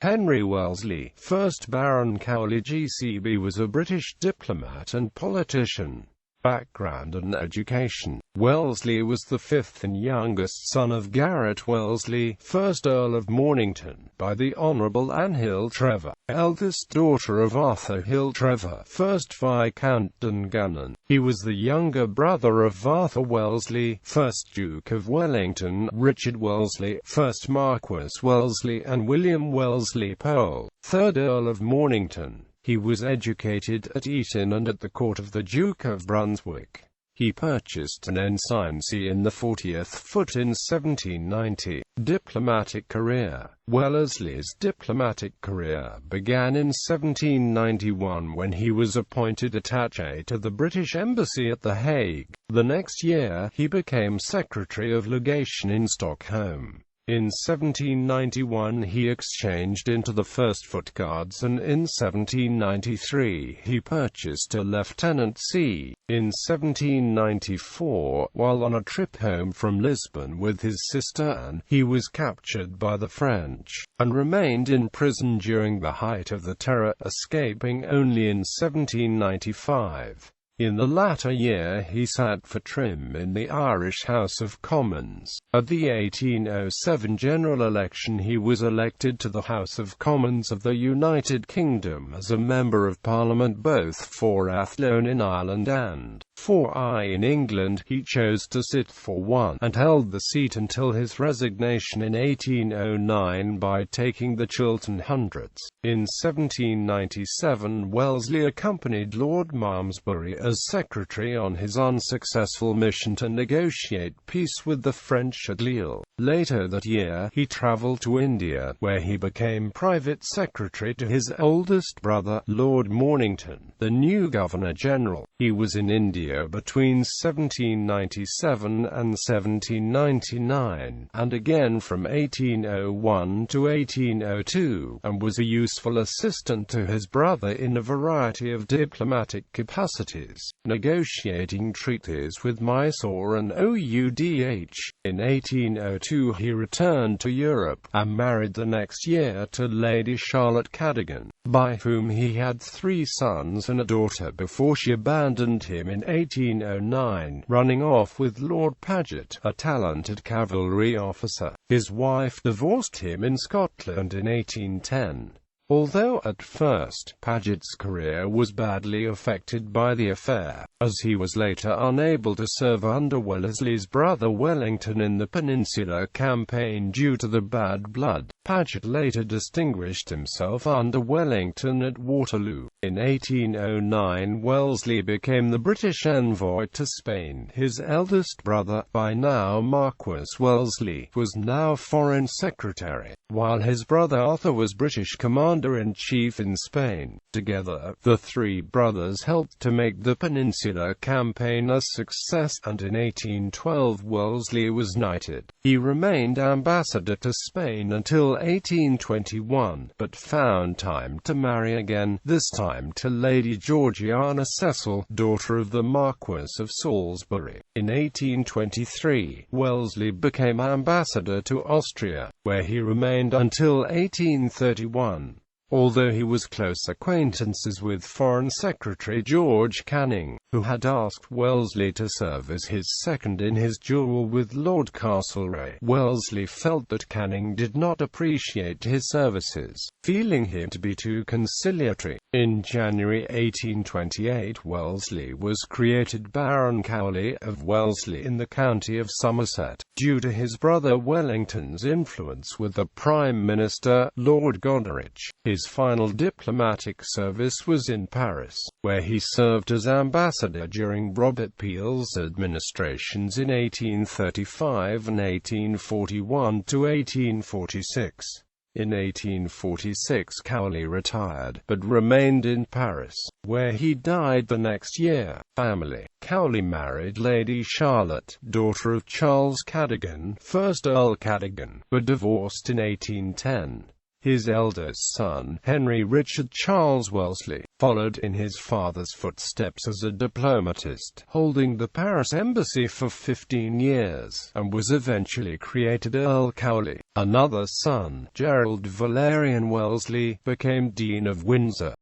Henry Wellesley, 1st Baron Cowley GCB, was a British diplomat and politician. Background and education. Wellesley was the fifth and youngest son of Garret Wellesley, 1st Earl of Mornington, by the Honourable Anne Hill Trevor, eldest daughter of Arthur Hill Trevor, 1st Viscount Dungannon. He was the younger brother of Arthur Wellesley, 1st Duke of Wellington, Richard Wellesley, 1st Marquis Wellesley, and William Wellesley Pole, 3rd Earl of Mornington. He was educated at Eton and at the court of the Duke of Brunswick. He purchased an ensigncy in the 40th Foot in 1790. Diplomatic career. Wellesley's diplomatic career began in 1791 when he was appointed attaché to the British Embassy at The Hague. The next year, he became Secretary of Legation in Stockholm. In 1791 he exchanged into the 1st Foot Guards, and in 1793 he purchased a lieutenancy. In 1794, while on a trip home from Lisbon with his sister Anne, he was captured by the French, and remained in prison during the height of the Terror, escaping only in 1795. In the latter year he sat for Trim in the Irish House of Commons. At the 1807 general election he was elected to the House of Commons of the United Kingdom as a Member of Parliament both for Athlone in Ireland and for in England. He chose to sit for one, and held the seat until his resignation in 1809 by taking the Chiltern Hundreds. In 1797 Wellesley accompanied Lord Malmesbury as secretary on his unsuccessful mission to negotiate peace with the French at Lille. Later that year, he travelled to India, where he became private secretary to his oldest brother, Lord Mornington, the new Governor-General. He was in India between 1797 and 1799, and again from 1801 to 1802, and was a useful assistant to his brother in a variety of diplomatic capacities, negotiating treaties with Mysore and Oudh. In 1802 he returned to Europe, and married the next year to Lady Charlotte Cadogan, by whom he had 3 sons and a daughter before she abandoned him in 1809, running off with Lord Paget, a talented cavalry officer. His wife divorced him in Scotland in 1810. Although at first, Paget's career was badly affected by the affair, as he was later unable to serve under Wellesley's brother Wellington in the Peninsular Campaign due to the bad blood. Paget later distinguished himself under Wellington at Waterloo. In 1809 Wellesley became the British envoy to Spain. His eldest brother, by now Marquis Wellesley, was now Foreign Secretary, while his brother Arthur was British Commander-in-Chief in Spain. Together, the 3 brothers helped to make the Peninsular Campaign a success, and in 1812 Wellesley was knighted. He remained ambassador to Spain until 1821, but found time to marry again, this time to Lady Georgiana Cecil, daughter of the Marquis of Salisbury. In 1823, Wellesley became ambassador to Austria, where he remained until 1831. Although he was close acquaintances with Foreign Secretary George Canning, who had asked Wellesley to serve as his second in his duel with Lord Castlereagh, Wellesley felt that Canning did not appreciate his services, feeling him to be too conciliatory. In January 1828 Wellesley was created Baron Cowley of Wellesley in the county of Somerset, due to his brother Wellington's influence with the Prime Minister, Lord Goderich. His final diplomatic service was in Paris, where he served as ambassador during Robert Peel's administrations in 1835 and 1841 to 1846. In 1846 Cowley retired, but remained in Paris, where he died the next year. Family. Cowley married Lady Charlotte, daughter of Charles Cadogan, 1st Earl Cadogan, but divorced in 1810. His eldest son, Henry Richard Charles Wellesley, followed in his father's footsteps as a diplomatist, holding the Paris embassy for 15 years, and was eventually created Earl Cowley. Another son, Gerald Valerian Wellesley, became Dean of Windsor.